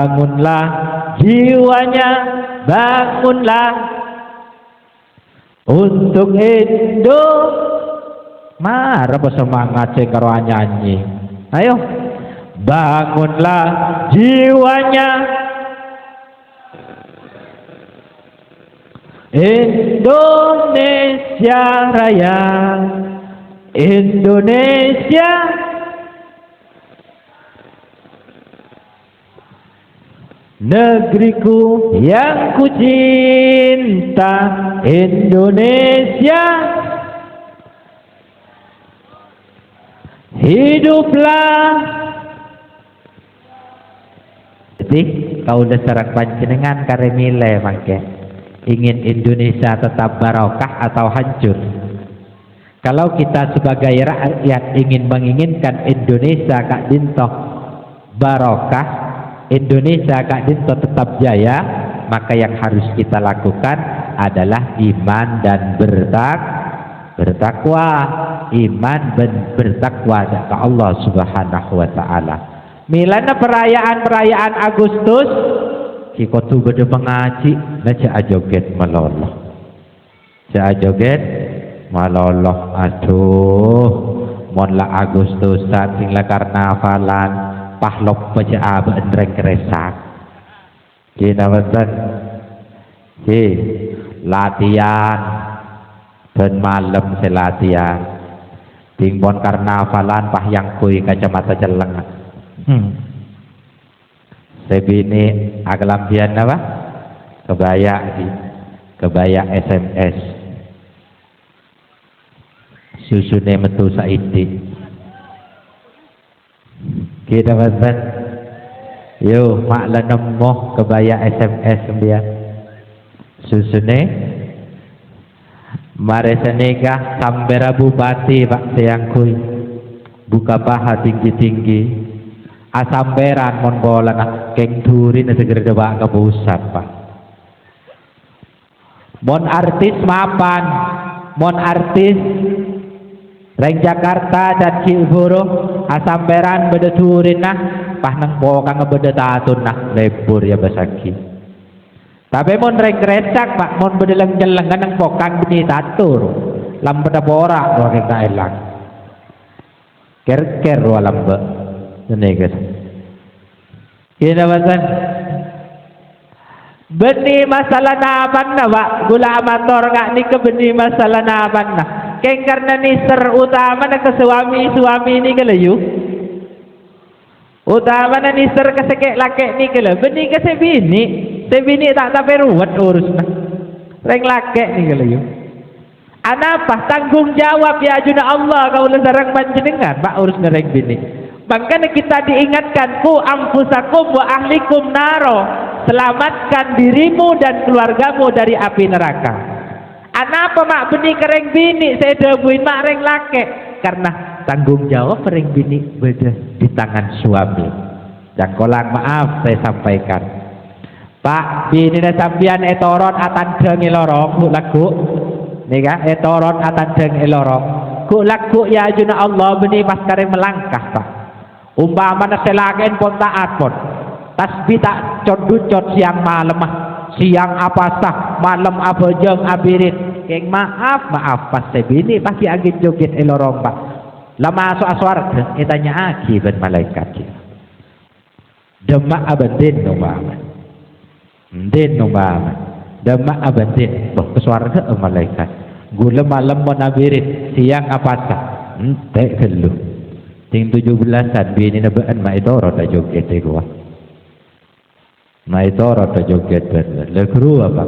Bangunlah jiwanya, bangunlah untuk Indo. Mara semangat sing karo nyanyi. Ayo, bangunlah jiwanya, Indonesia Raya, Indonesia negeriku yang ku cinta, Indonesia. Hiduplah. Jadi kau udah serak panjenengan karemile mangke ingin Indonesia tetap barokah atau hancur. Kalau kita sebagai rakyat menginginkan Indonesia kak dinto barokah, Indonesia kak dinto tetap jaya, maka yang harus kita lakukan adalah iman dan bertakwa, iman dan bertakwa kepada Allah Subhanahu wa taala. Milana perayaan Agustus kita tu beda mengaji na joget maloloh. Joget maloloh, aduh mon la Agustusan sing la karnavalan pahlop pejaa beendreng keresak. Kina betul. Latihan dan malam selatihan tingbon karnavalan pahyang kui kacamata celeng. Sebini aglampian apa? Kebaya SMS. Susune metu saiti. Kita betul. Yo mak lenemoh kebaya SMS dia. Susune mare senegah sambera bupati pak sayangkui buka paha tinggi-tinggi asamberan mon bola keng duri na segera debak ke pusat pak mon artis mapan mon artis reng Jakarta dan Ciburu asamberan beda turin nah pah nang boka ngebeda tatun nah lebur ya basaki. Tapi mon reng recak pak mon bedeleng-jeleng nang pokang bini tatur lam beda borak do kita elang ker walam be ini guys ini basan beni masalah naban na pak gula amator ngak ni ke beni masalah naban na keng karena niser utama na ke suami ni ke layu utama na niser ke sekek laki ni ke layu beni ke sebini tak sampai ruwet urus na reng laki ni ke layu anapa tanggung jawab ya ajuna Allah kau lesarang panjenengan pak urus na reng bini. Makanya kita diingatkan ku amfusakum wa ahlikum naro, selamatkan dirimu dan keluargamu dari api neraka. Anapa mak beni kereng bini saya debuin mak reng lake karena tanggung jawab reng bini beda di tangan suami. Dan kolang maaf saya sampaikan pak bini na sambian etoron atan deng elorong ku laku nika etoron atan deng elorong ku laku ya ajuna Allah beni pas kareng melangkah pak umpama na selagen pun taat pun tasbih tak cot siang malam siang apa sah malam apa jeng abirit keng maaf pas sebini pasti agit joget elorong pak lama so aswar itanya aki ben malaikat demak abadin numbama den numbama demak abadin boh kesuara malaikat gula malam mau abirit siang apa sah tek kelu ting 17-an bini na baan maitoro ta joget gua maitoro ta joget bener lekru apa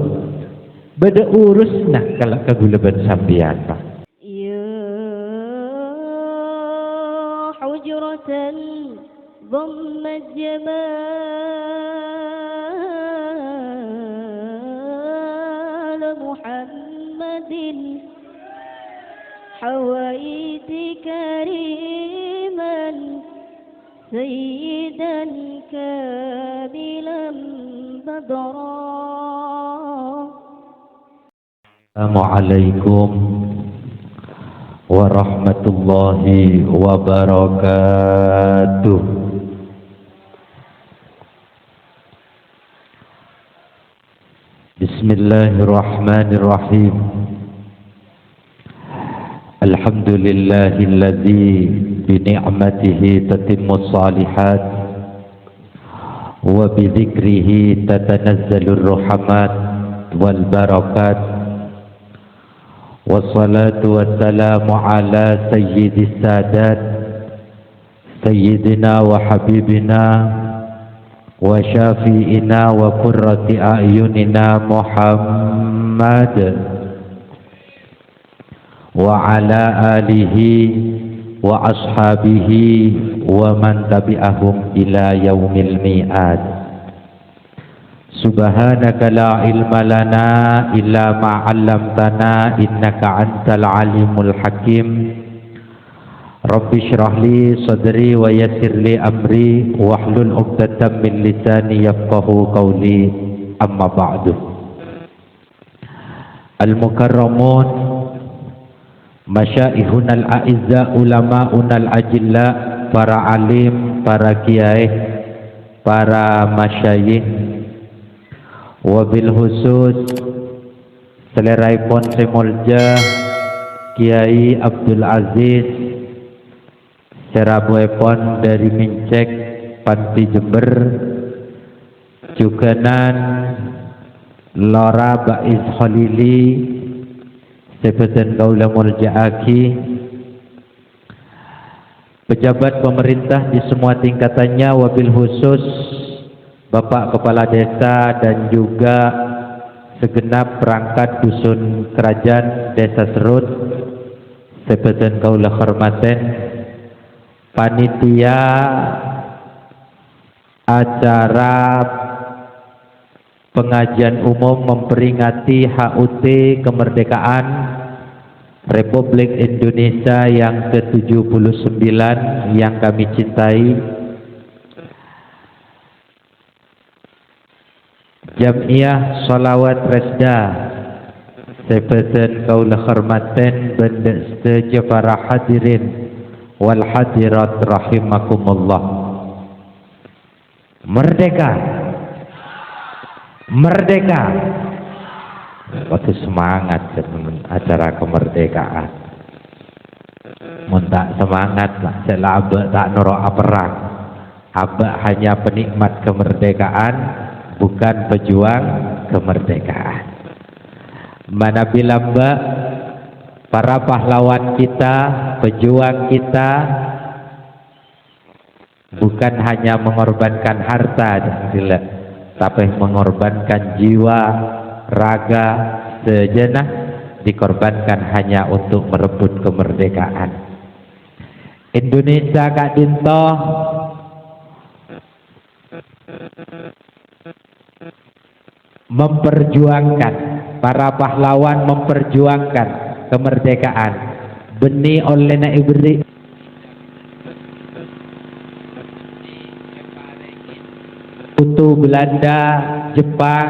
beda urus nah kalau kagulaban sambian pak ya hujratan dhammat jamal Muhammadin hawaiti kariman sayyidan kamilan badra. Assalamualaikum warahmatullahi wabarakatuh. Bismillahirrahmanirrahim. Alhamdulillahilladzi bi ni'matihi tatimmus shalihat wa bi dzikrihi tatanazzalur rahmat wal barakat. Wassalatu wassalamu ala sayyidis sadat sayyidina wa habibina wa syafi'ina wa qurrati a'yunina Muhammad wa ala alihi wa ashabihi wa man tabi'ahum ila yaumil mi'ad. Subhanaka la ilma lana illa ma 'allamtana innaka antal alimul hakim. Rabbi shrah li sadri wa yassir li amri wahlul 'uqdatam min lisani yafqahu qawli. Amma ba'du. Al-mukarramun masyaihun al-a'izza ulama'un al-ajilla, para alim, para kiai, para masyayikh, wabil khusus seleraipun semulja Kiai Abdul Aziz serabuepon dari Mincek Panti Jember, juganan Lora Baiz Khalili sebeten kaula muljaaki, pejabat pemerintah di semua tingkatannya, wabil khusus Bapak Kepala Desa dan juga segenap perangkat dusun kerajaan Desa Serut sebeten kaula hormaten, panitia acara pengajian umum memperingati HUT kemerdekaan Republik Indonesia yang ke-79 yang kami cintai, Jam'iyah Sholawat Resda sebeten kaula hormaten benda setuju para hadirin wal hadirat rahimakumullah. Merdeka, merdeka. Waktu semangat acara kemerdekaan. Mun tak semangat lah, selaba tak noro perang. Aba hanya penikmat kemerdekaan, bukan pejuang kemerdekaan. Mana bila mbak para pahlawan kita, pejuang kita, bukan hanya mengorbankan harta dan gila, tapi mengorbankan jiwa, raga, sejenak dikorbankan hanya untuk merebut kemerdekaan. Indonesia Kak Dinto memperjuangkan, para pahlawan memperjuangkan kemerdekaan. Benih oleh na ibri Kutu Belanda, Jepang,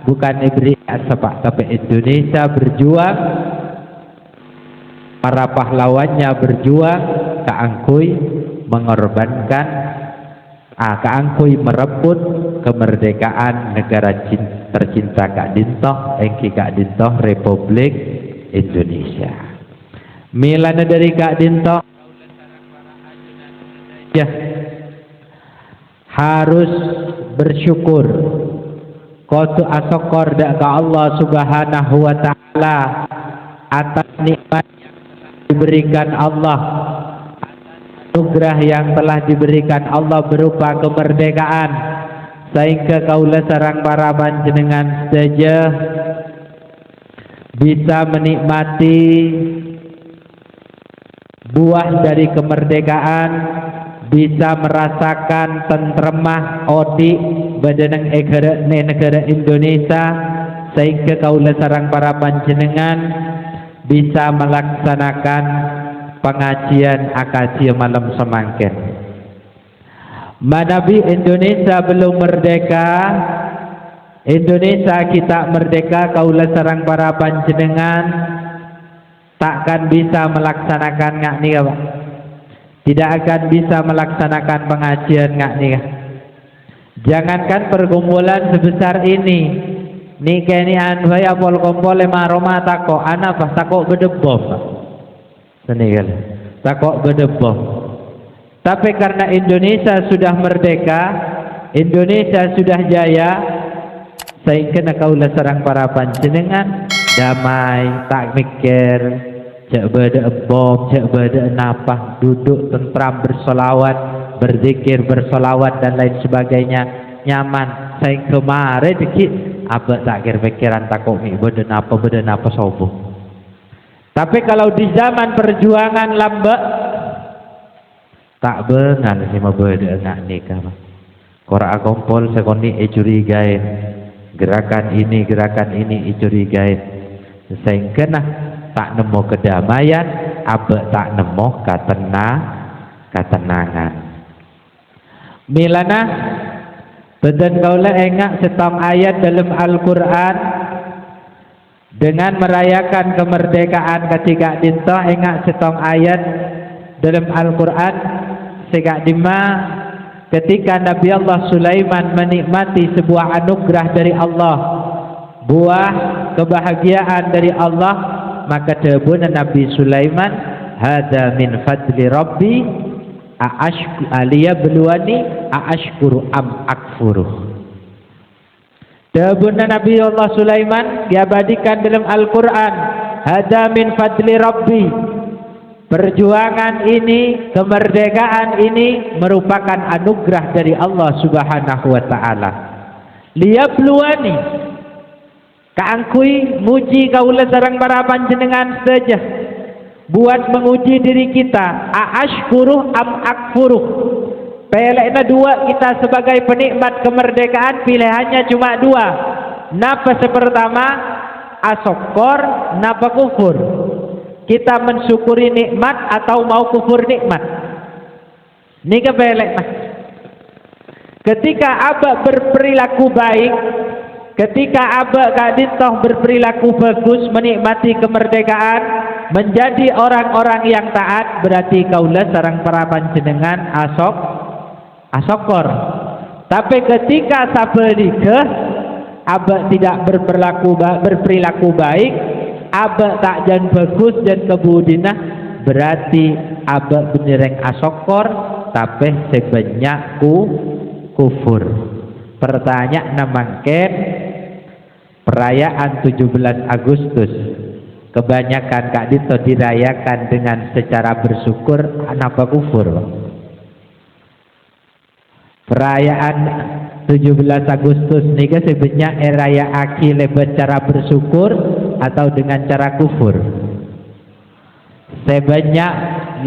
bukan ibri sepak, tapi Indonesia berjuang, para pahlawannya berjuang, keangkui mengorbankan, keangkui merebut kemerdekaan negara tercinta Kak Dintoh, engki Kak Dintoh Republik Indonesia. Milana dari Kak Dintoh ya harus bersyukur qatu asokor dak ka Allah Subhanahu wa taala atas nikmat yang telah diberikan Allah, anugerah yang telah diberikan Allah berupa kemerdekaan, sehingga kaula sareng para panjenengan saja bisa menikmati buah dari kemerdekaan, bisa merasakan tentremah odi badanang negara Indonesia, sehingga kaula sareng para panjenengan bisa melaksanakan pengajian akaji malam semangkin. Manabi Indonesia belum merdeka, Indonesia kita merdeka, kaula sareng para panjenengan takkan bisa melaksanakan ngak nika, Pak. Tidak akan bisa melaksanakan pengajian ngak nika. Jangankan pergumulan sebesar ini, Ni kenian baya pol kompole maroma tako ana pas tako bedebom. Senigel. Tako bedebom. Tapi karena Indonesia sudah merdeka, Indonesia sudah jaya, sehingga kaulah sarang para panjenengan damai, tak mikir, cek beda bom, cek beda napah, duduk tentram bersolawat, berzikir, bersolawat dan lain sebagainya, nyaman. Saya kemarin dikit, apa tak kira pikiran takut ni beda napa sobo. Tapi kalau di zaman perjuangan lambat, tak benar sih beda nak nikah. Korak kompol sekoni curigai, gerakan ini curigai. Sehingga nah tak nemu kedamaian, apa tak nemu ketenangan. Milana bedan kaulah engak setong ayat dalam Al-Quran dengan merayakan kemerdekaan ketika dintoh engak setong ayat dalam Al-Quran sehingga dima ketika Nabi Allah Sulaiman menikmati sebuah anugerah dari Allah, buah kebahagiaan dari Allah, maka debuna Nabi Sulaiman, hada min fadli Rabbi aliyabluwani aashkuru am akfuruh. Debuna Nabi Allah Sulaiman diabadikan dalam Al-Quran, hada min fadli Rabbi. Perjuangan ini, kemerdekaan ini merupakan anugerah dari Allah Subhanahu wa taala. Liyabluwani, kaangkui muji kaula sareng para panjenengan saja, buat menguji diri kita, aashkuruh am akfuruh. Pelekna dua kita sebagai penikmat kemerdekaan, pilihannya cuma dua. Napa sepertama, asokor, napa kufur. Kita mensyukuri nikmat atau mau kufur nikmat. Ini kepelek. Ketika abak berperilaku baik, ketika abak kadintoh berperilaku bagus, menikmati kemerdekaan, menjadi orang-orang yang taat, berarti kaulah sareng para panjenengan asokor. Tapi ketika sabarike abak tidak berperilaku baik, abak tak jan bagus dan kebudina, berarti abak benereng asokor tapi sebanyak kufur. Pertanyaan namangken perayaan 17 Agustus kebanyakan kak dito dirayakan dengan secara bersyukur, apa kufur? Perayaan 17 Agustus nika sebenarnya raya aki lebat cara bersyukur atau dengan cara kufur. Sebanyak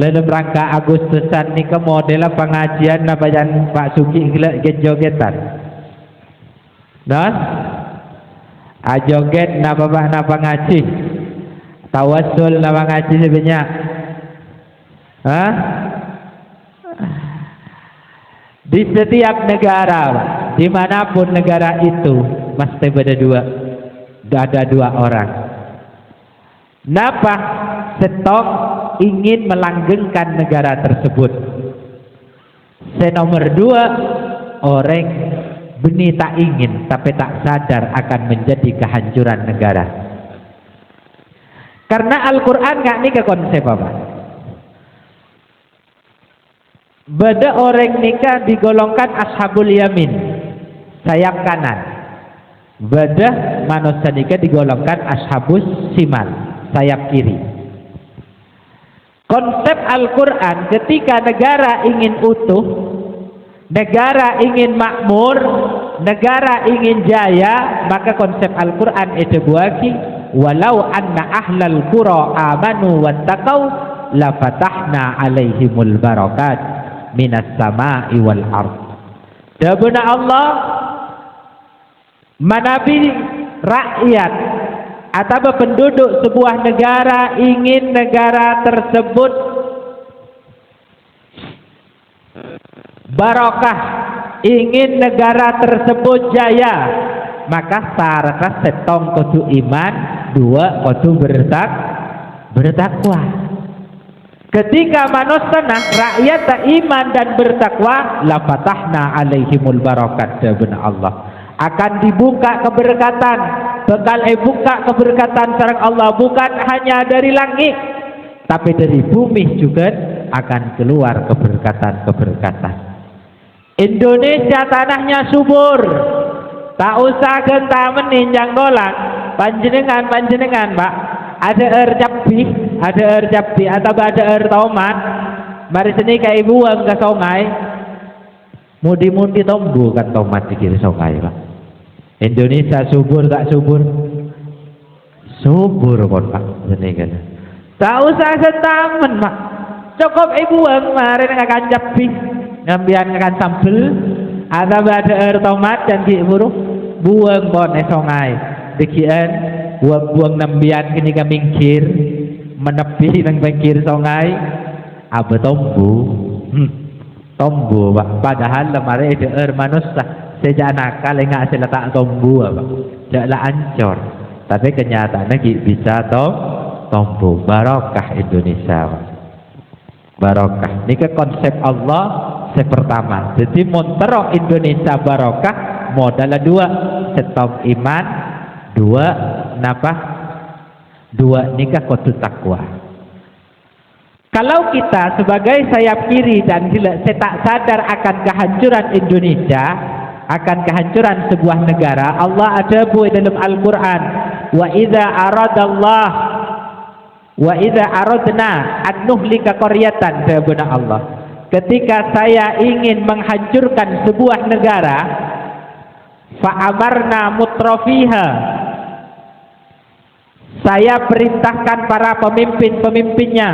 dalam rangka Agustusan nika model pengajian nabajan Pak Suki jogetan. Nah, ajoget napa ngaji. Tawassul napa ngaji sebenarnya. Hah? Di setiap negara, dimanapun negara itu, mesti ada dua orang. Napa stok ingin melanggengkan negara tersebut. Nomor dua, orang benih tak ingin tapi tak sadar akan menjadi kehancuran negara. Karena Al-Quran nggak nih ke konsep apa? Beda orang nikah digolongkan ashabul yamin, sayap kanan. Beda manusia nikah digolongkan ashabus simal, sayap kiri. Konsep Al-Quran ketika negara ingin utuh, negara ingin makmur, negara ingin jaya, maka konsep Al-Quran itu buaki, walau anna ahlal qura amanu wattaqau la fatahna alaihimul barakat minas sama'i wal ard. Dabuna Allah manabi rakyat atau penduduk sebuah negara ingin negara tersebut barakah, ingin negara tersebut jaya, maka syarat setong kudu iman, dua kudu bertakwa. Ketika manusia rakyat tak iman dan bertakwa, la fatahna alaihimul barakat, dabuna Allah, akan dibuka keberkatan, bakal buka keberkatan sareng Allah, bukan hanya dari langit tapi dari bumi juga akan keluar keberkatan-keberkatan. Indonesia tanahnya subur, tak usah genta meninjang dolang. Panjenengan Pak, ada air cabai atau ada air tomat, mari sini kayak buang ke sungai, mudi-mudi tombu kan tomat di kiri sungai Pak. Indonesia subur tak subur? Subur pun Pak, ini kan. Tak usah sentamen Pak, cukup buang mari ngakan cabai, ngambian ngakan sambel, atau ada air tomat dan burung buang pon sungai. Dikian buang nambian kini ka mingkir menepi nang pinggir sungai abe tombu Pak, padahal lemari ada air manusia sejak nakal enggak seletak tombu Pak, jaklah ancor, tapi kenyataannya bisa tombu. Barokah Indonesia Pak. Barokah ini ke konsep Allah sepertama. Jadi montero Indonesia barokah modal dua, setop iman, dua napa? Dua nikah kudu takwa. Kalau kita sebagai sayap kiri dan saya tak sadar akan kehancuran Indonesia, akan kehancuran sebuah negara, Allah ada buat dalam Al-Quran, wa idza aradna an nuhlika qaryatan, benar Allah, ketika saya ingin menghancurkan sebuah negara, fa amarna mutrafiha, saya perintahkan para pemimpinnya,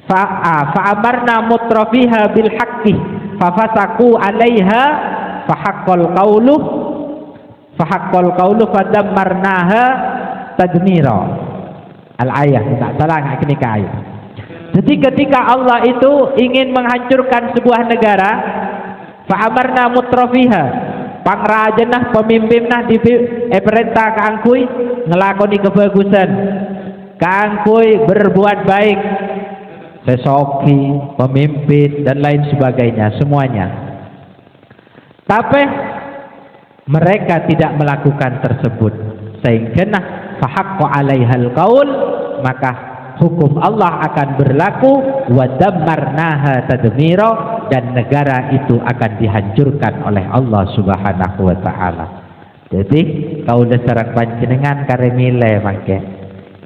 fa amarna mutrafiha bil haqqi fa fasaku 'alaiha fa haqqal qawlu fa dammarnaha tadmira. Al-ayah, tak salah nggak kini ke ayat. Jadi ketika Allah itu ingin menghancurkan sebuah negara, fa amarna mutrafiha, pangrajanah pemimpinah di perintah kaangkui ngelakoni kebagusan, kaangkui berbuat baik, sesoki, pemimpin dan lain sebagainya semuanya. Tapi mereka tidak melakukan tersebut, sehingga fahaqqa 'alaihal qaul, maka hukum Allah akan berlaku, wa dammarnaha tadmira, dan negara itu akan dihancurkan oleh Allah Subhanahu wa taala. Jadi kau dasar panjenengan karemile mangke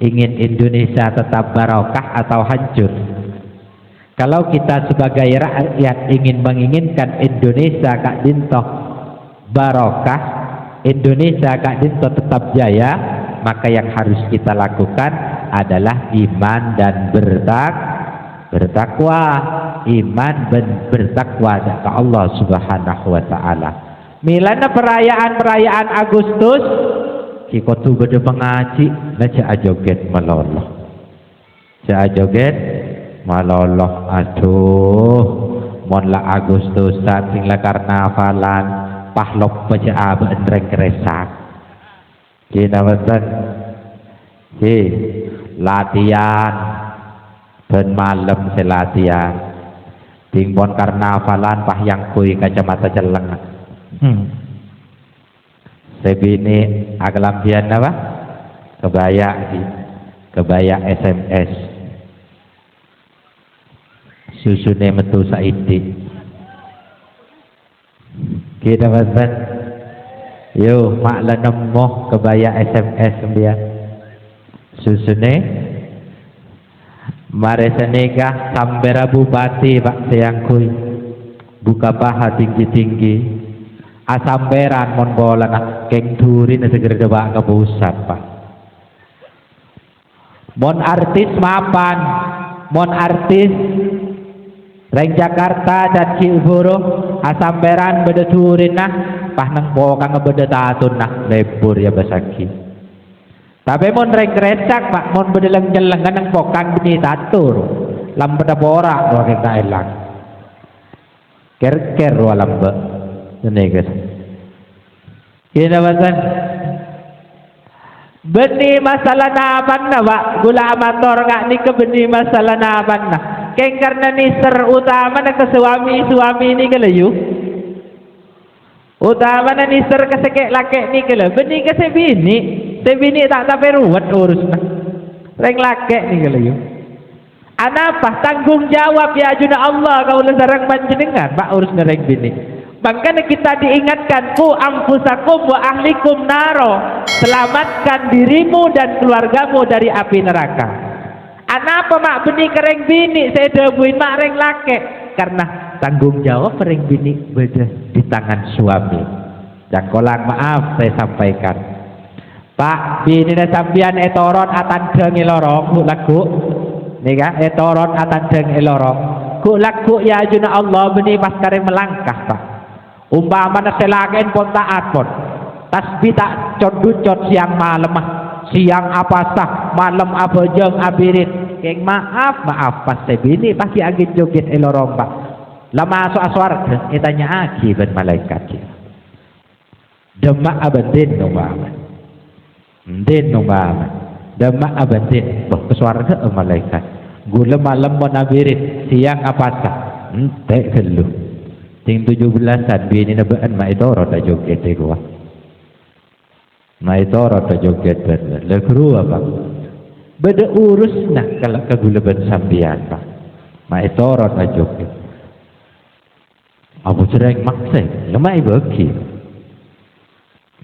ingin Indonesia tetap barokah atau hancur. Kalau kita sebagai rakyat menginginkan Indonesia kak dintoh barokah, Indonesia kak dintoh tetap jaya, maka yang harus kita lakukan adalah iman dan bertakwa, iman dan bertakwa kepada Allah Subhanahu wa taala. Milana perayaan Agustus kita tu beda mengaji naja ajoget maloloh. Aduh, mon la Agustus saat sing la karnavalan pahlop baca abe endreng keresak. Kina betul. Latihan ben malam selatihan. Tingbon karnavalan pahyang kui kacamata celeng. Sebini aglampian apa? Kebaya SMS. Susune metu saidi. Kita betul. Yo makla nemoh kebaya SMS dia susune mare senega sambera bupati Pak sayangkui buka paha tinggi-tinggi asamberan mon bola nak keng duri na segera debak ke pusat Pak. Mon artis mapan, mon artis Reng Jakarta dan Ciburu asamberan beda turin nah pah nang bokang beda tatun nah lebur ya basaki. Tapi mon reng kerecak Pak, mon beda leng-jeleng kan nang bokang beni tatur lam beda borak wae kaelang ker walam be ini guys. Kira basan beni masalah napan na Pak, gula amator ngak ni ke beni masalah napan na. Keng karena niser utama na ke suami ini kalayu. Utamanya nister kesekek laki ni kela, beni ke sebini tak sampai ruwet urusnya. Reng laki ni kela yuk. Anapa tanggung jawab ya ajuna Allah kau sareng panjenengan pak urus ngereng bini. Makanya kita diingatkan ku amfusakum wa ahlikum naro, selamatkan dirimu dan keluargamu dari api neraka. Anapa mak beni kereng bini saya debuin mak reng laki karena tanggung jawab reng bini beda di tangan suami. Yang kolang maaf saya sampaikan. Pak bini na sambian etoron atandeng ilorong ku lagu. Nika etoron atandeng ilorong. Ku lagu ya ajuna Allah beni pas kareng melangkah pak. Umpamana selagen pun taat pun. Tasbih tak cot siang malam mah. Siang apa sah, malam apa jeng abirit. Keng maaf pas sebini pasti agit joget elorong pak. Lama masuk aswarga, itanya aki ben malaikat dia. Demak abadin nunggaman. Din nunggaman. Demak abadin, bah keswarga malaikat. Gula malam mau nabirit, siang apa sah. Entek kelu. Ting 17-an bini nabaan maitoro ta joget e gua. Maitoro ta joget ben. Le kerua pak. Beda urus nak kalau kegulaban sambian pak. Maitoro ta joget. Abu cereng maksa, lemai bagi.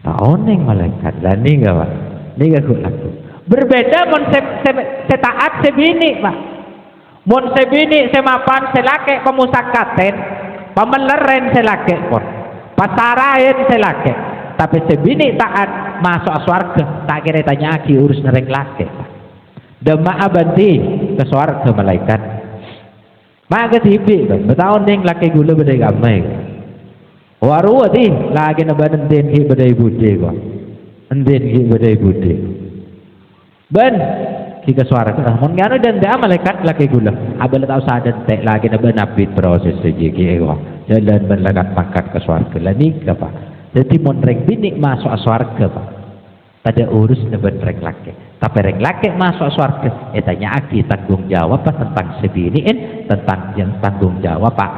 Tak oneng malaikat, dan ni gak pak, ni gak aku. Berbeda mon taat sebini pak. Mon sebini semapan selake pemusakaten, pemeleren selake pun, pasarain selake. Tapi sebini taat masuk surga, tak kira tanya aki urus nereng lake. Dema abadi ke surga malaikat. Maka tibi bertahun ding laki gula bedai gamai. Waru ati lagi naban den hi bedai bude ko. Enden hi bedai bude. Ben kita suara kita mon ngano dan da malaikat laki gula. Abal tahu sadan tek lagi naban apit proses sejiki ko. Jalan ben lagat makat ke swarga lani apa. Jadi mon reng bini masuk swarga pak. Tada urus naban reng laki. Tapi reng laki masuk surga, etanya aki tanggung jawab tentang sebiniin, tentang yang tanggung jawab pak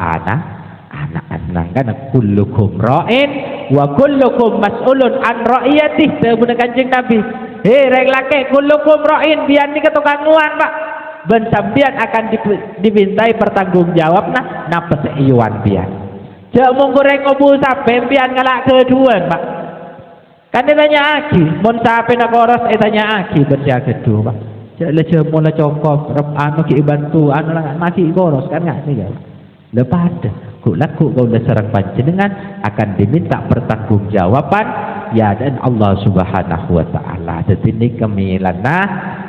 anak kan kullukum ra'in wa kullukum mas'ulun an ra'iyatih. Sebut kanjeng Nabi. Hei reng laki kullukum ra'in biar ni ketukanguan pak. Ben sambian akan dimintai pertanggung jawab napa seiwan biar. Cek munggu reng obu sampai biar ngalak kedua pak. Kan dia tanya aki, mon sape nak koros tanya aki bersia kedua. Jadi cuma lah cokok, anu ki bantu, anu lah maki koros kan nggak ni kan? Lepas ku laku kau dah serang panjenengan akan diminta pertanggungjawaban ya dan Allah Subhanahu Wa Taala. Jadi ni kemilana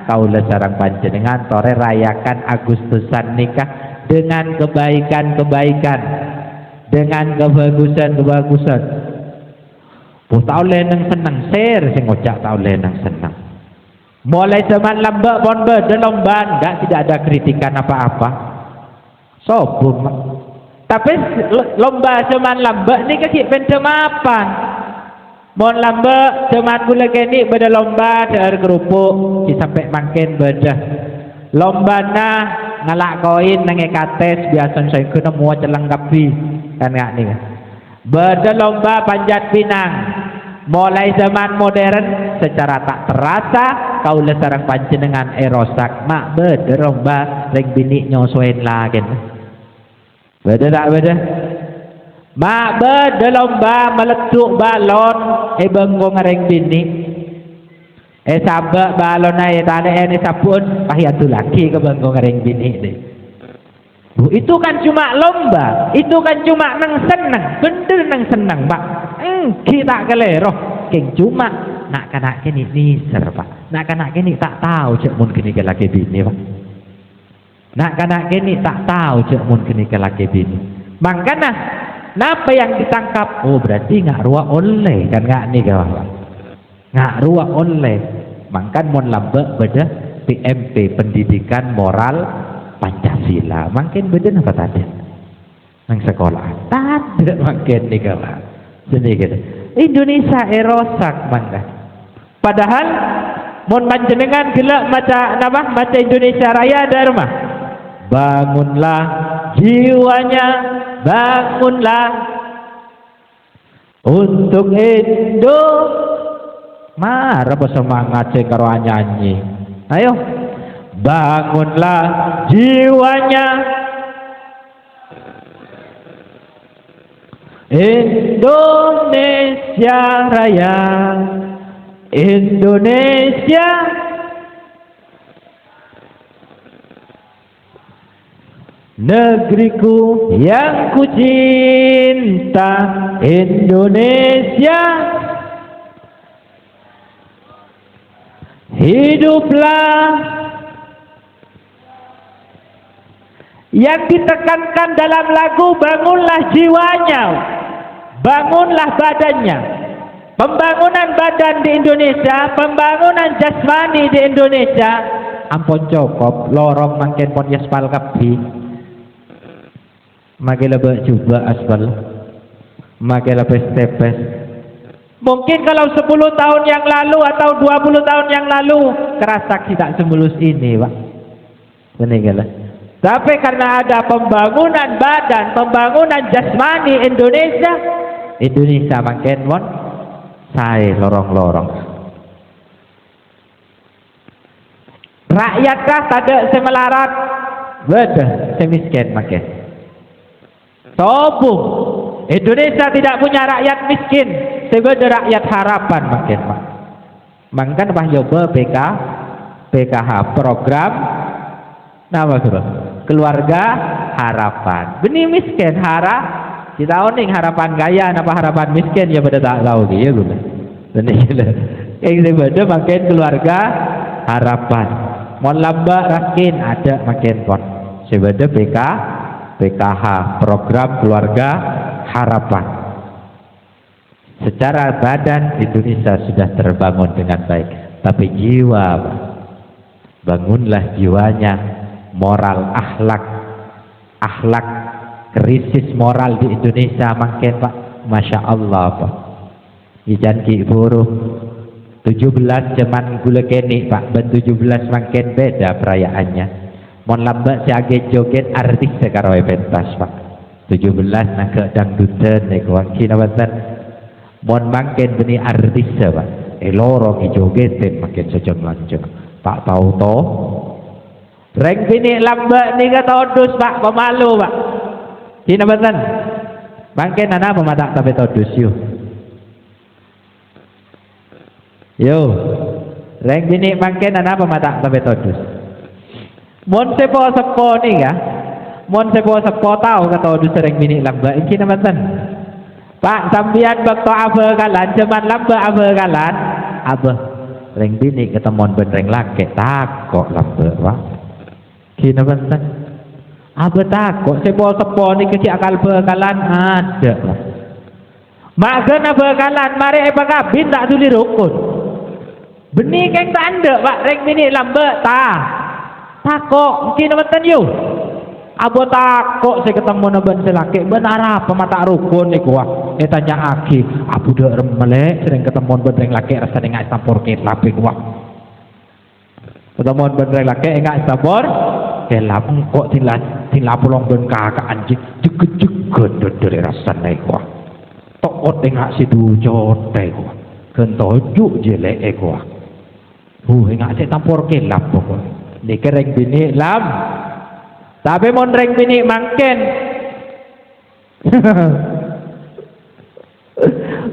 kau dah serang panjenengan tore rayakan Agustusan nikah dengan kebaikan-kebaikan, dengan kebagusan-kebagusan. Tahu lenang senang share sing ngocak tahu lenang senang. Mulai zaman lambak bon berdelomban tidak ada kritikan apa-apa. Sobum. Tapi lomba zaman lambak ni kaki pencem apa? Mon lambak zaman gula kini berdelomba der kerupuk sampai makin bedah. Lomba na ngalak koin nange kates biasa saya kena mua celang kapi kan ngak ni kan. Berdelomba panjat pinang. Mulai zaman modern secara tak terasa kau lesarang panjenengan erosak mak berdelomba reng bini nyosoin lagi. Beda tak beda? Mak berdelomba meletuk balon bengong reng bini. Sabak balon ay tane ini sapun pahiatu laki ke bengong reng bini deh. Itu kan cuma lomba, itu kan cuma nang senang, bener nang senang pak. Kita keleroh, keng cuma nak kanak kini niser pak, nak kanak kini tak tahu cek mun kini ke laki bini pak. Nak kanak kini tak tahu cek mun kini ke laki bini. Makanya, napa yang ditangkap? Oh berarti ngak ruak oleh kan ngak ni kawan. Ngak ruak oleh, mangkan mun lambek beda PMP Pendidikan Moral Pancasila, makin beda apa tadi? Nang sekolah, tak makin ni kawan. Sedikit. Indonesia erosak mangga. Padahal, mon panjenengan gila maca Indonesia Raya Dharma. Bangunlah jiwanya, bangunlah. untuk Indo. Marah bersemangat sing karo nyanyi. Ayo, bangunlah jiwanya. Indonesia Raya, Indonesia. Negeriku yang ku cinta, Indonesia. Hiduplah. Yang ditekankan dalam lagu, bangunlah jiwanya, bangunlah badannya. Pembangunan badan di Indonesia, pembangunan jasmani di Indonesia ampun cukup, lorong makin pon aspal kabeh. Makin lebih coba aspal, makin lebih tepes. Mungkin kalau 10 tahun yang lalu atau 20 tahun yang lalu kerasa tidak semulus ini, Pak. Benar. Tapi karena ada pembangunan badan, pembangunan jasmani Indonesia, Indonesia makin mon saya lorong-lorong. Rakyatkah tak ada semelarat? Betul, semiskin makin. Sombong. Indonesia tidak punya rakyat miskin, sebenarnya rakyat harapan makin, Pak. Mangkan bah nyoba PKH program nama suruh keluarga harapan. Benih miskin kita oning harapan gaya apa harapan miskin ya pada tak tahu dia guna. Benih yang sebenarnya makin keluarga harapan. Mon lamba raskin ada makin pon. Sebenarnya PKH program keluarga harapan. Secara badan Indonesia sudah terbangun dengan baik, tapi jiwa, bangunlah jiwanya, moral, akhlak krisis moral di Indonesia makin, Pak. Masya Allah, Pak. Ijan ki buruh 17 zaman gula keni, Pak. Ben 17 makin beda perayaannya. Mon lambat si age joget artis sekarang pentas, Pak. 17 nak dangdutan nek waki nawatan. Mon makin beni artis, Pak. Lorong joget makin sejam lanjut. Pak tahu to. Reng bini lambat ni kata odus, Pak, pemalu, Pak. Kina batan. Makin ana pematak tapi todus yo. Yo. Reng bini makin ana pematak tapi todus. Mon sepo ni ya. Mon sepo tahu kata odus reng bini lambat. Kina batan. Pak sambian bakto apa kalan cuman lamba apa kalan apa reng bini ketemuan ben reng laki takok lamba, Pak. Kina benten apa takok sepo ni kecil akal bekalan ada, Pak. Makan apa bekalan mari apa kabin tak tuli rukun benih keng tak ada, Pak. Reng bini lamba takok kina benten yuk. Abo takok saya ketemu naban selaki benar apa mata rukun ni kuah. Tanya aki, abu dah remelek sering ketemu ben laki rasa dengar campur ke lapi kuah. Ketemu ben laki enggak campur ke lap kok tila pulong ben kakak anjing jeget dari rasa naik kuah. Tokot enggak sidu jote kuah. Kentojuk jelek kuah. Enggak saya campur ke lap pokok. Ni kereng bini lam. Tapi mon reng bini mangken.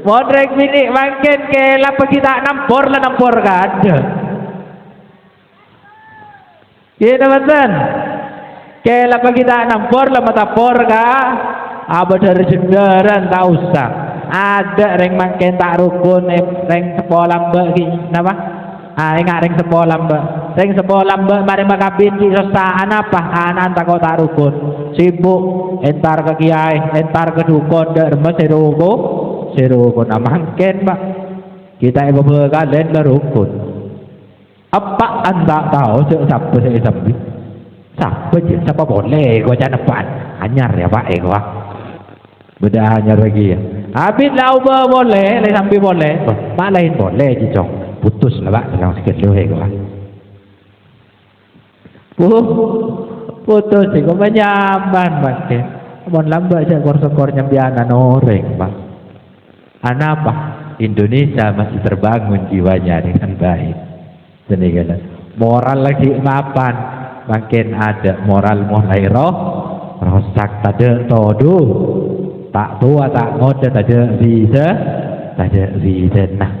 Mon reng bini mangken ke lapa kita nampor ka ada. Iya betul. Ke lapa kita nampor lah matapor ka. Aba dari jenderan tak usah. Ada reng mangken tak rukun reng sepolam bagi napa? Ingat reng sepolam Reng sepolam mari makabin ki sosaan apa anan tak kau tak rukun sibuk entar ke kiai entar ke dukun derma seruko namangken, Pak. Kita ibu bekalen berukun apa anda tahu siapa saya sambil siapa boleh gua jangan depan anyar ya, Pak. Gua beda anyar lagi ya habis lau boleh le sambil boleh Pak lain boleh cicong putus lah, Pak. Dalam sikit lohe gua putus sih gua nyaman, Pak. Mon lambat saya skor nyambianan oreng, Pak. Kenapa? Indonesia masih terbangun jiwanya dengan baik. Jadi moral lagi mapan, makin ada moral mulai rosak tade todo, tak tua tak ngode tade bisa, tade bisa nah,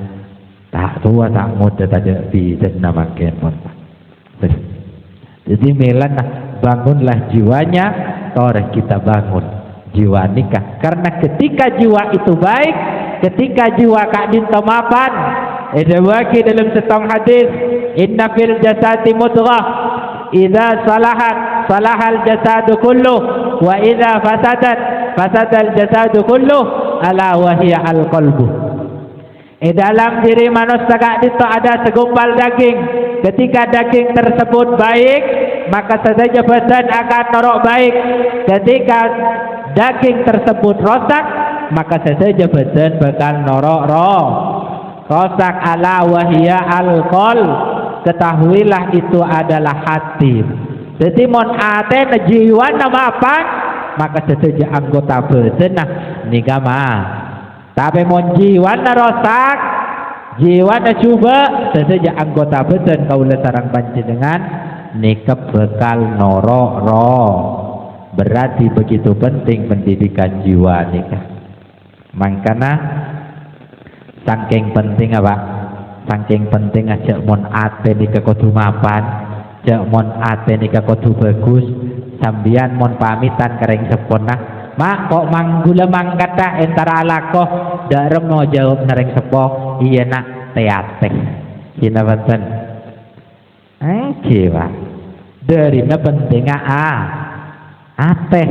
tak tua tak ngode tade bisa nah makin pun. Jadi melan bangunlah jiwanya, toreh kita bangun jiwa nikah. Karena ketika jiwa itu baik, ketika jiwa kak dinto mapan, ada waki dalam setong hadis, inna fil jasadi mudghah, idza salahat salahal jasadu kulluh, wa idza fasadat fasadal jasadu kulluh, ala wa hiya al qalbu. Dalam diri manusia kak dinto ada segumpal daging. Ketika daging tersebut baik, maka saja badan akan norok baik. Ketika daging tersebut rosak, maka saja badan bakal norok rosak. Ala wahia alqol, ketahuilah itu adalah hati. Jadi mon ate jiwa nama apa, maka saja anggota badan nah nikama. Tapi mon jiwa rosak, jiwa coba saja anggota badan kaula sarang panjenengan nikah bakal norok. Berarti begitu penting pendidikan jiwa nikah. Makanya saking penting apa? Saking penting aja mon ate nikah kudu mapan, aja mon ate nikah kudu bagus. Sambian mon pamitan kering sepona. Mak kok manggula mangkata entara alakoh darem mau jawab nereng sepo iya nak teate kina banten kiwa dari na pentingnya ate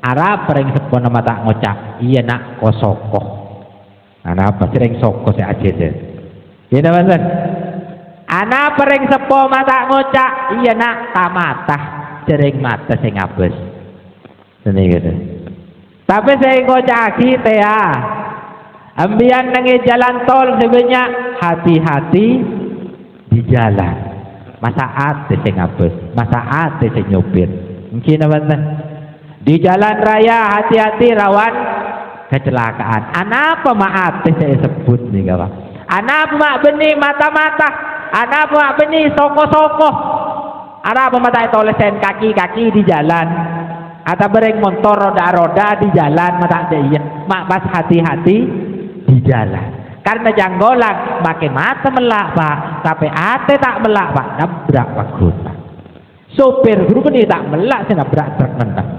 arab pereng sepo nama tak ngocak iya nak kosoko apa sering soko saya aja deh kina banten ana pereng sepo mata ngocak iya nak tamata sering mata sing abes. Gitu. Tapi saya ngocaki teh ambian nangi jalan tol sebenarnya hati-hati di jalan. Masa ate sing ngabes, masa ate sing nyopir. Mungkin apa di jalan raya hati-hati rawan kecelakaan. Anapa ate saya sebut nih kawan. Anapa mak benih mata-mata, anapa mak benih soko-soko. Anapa mata tolesen kaki-kaki di jalan. Atau bereng motor roda-roda di jalan mata iya mak pas hati-hati di jalan karena janggolan makin mata melak pak tapi ate tak melak pak nabrak pak guna sopir guru ini tak melak saya nabrak truk nendang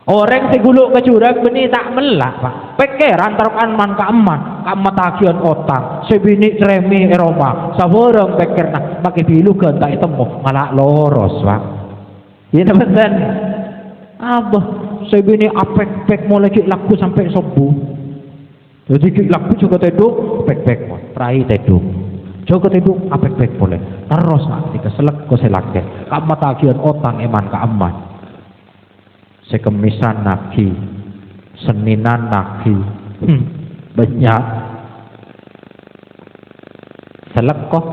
orang seguluk ke jurang ini tak melak pak pekeran taruh aman ke aman tagihan otang sebini remi Eropa saborong peker nah pakai bilu ganta itu malah loros pak ini teman-teman abah saya bini apek-pek mulai kik laku sampai subuh jadi kik laku juga teduk pek-pek perahi teduk juga teduk apek-pek boleh terus nanti keselak ko selake kama tagihan otang eman ka aman sekemisan naki seninan naki banyak selek kok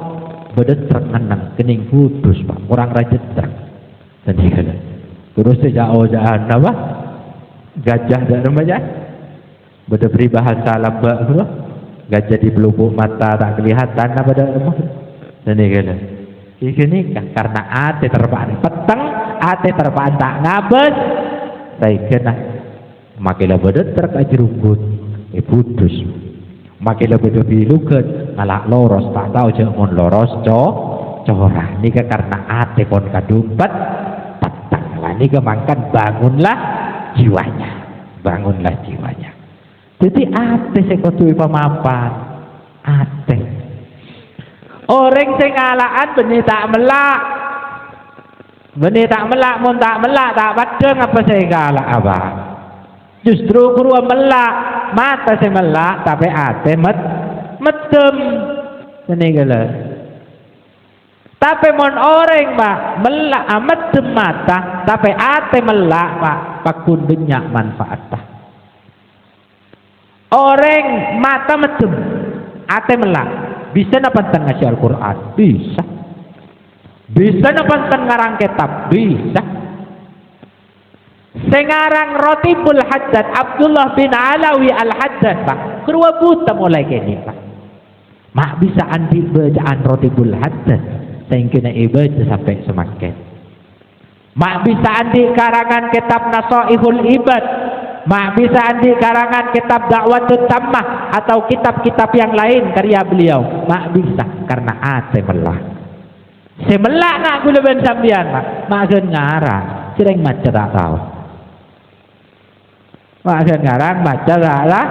bedetrek nang kening kudus pak orang rajin trek tadi kada terus sejauh-jauh apa? Gajah dan namanya beda beri bahasa lambak tu gajah di pelupuk mata tak kelihatan apa dah dan ini kena ini karena ate terpaan petang ate terpaan tak ngabes saya kena makilah beda terkajrukut putus makilah beda bilukan malah loros tak tahu jangan loros corah ini karena ate pon kadumpat ini kemangkan bangunlah jiwanya jadi ate sekotui pemapan ate orang sing alaan benih tak melak mun tak melak tak badeng apa saya galak apa justru guru melak mata saya melak tapi ate medem ini gala. Tapi mon orang pak melak amat mata tapi ate melak pak pakun banyak manfaat pak orang mata medem ate melak bisa napantan ngasih Al-Quran bisa napantan ngarang kitab bisa sengarang Rotibul Haddad Abdullah bin Alawi Al-Haddad pak Kedua buta mulai kini Pak. Mak bisa andi bacaan roti bulat. Sehingga na ibadah sampai semakin. Mak bisa andi karangan kitab Nasaihul Ibad. Mak bisa andi karangan kitab Da'watut Tammah atau kitab-kitab yang lain karya beliau. Mak bisa karena ate melah. Semelak nak gula ben sambian mak. Mak gen ngarang. Sering maca tak tahu. Mak gen ngarang baca lah.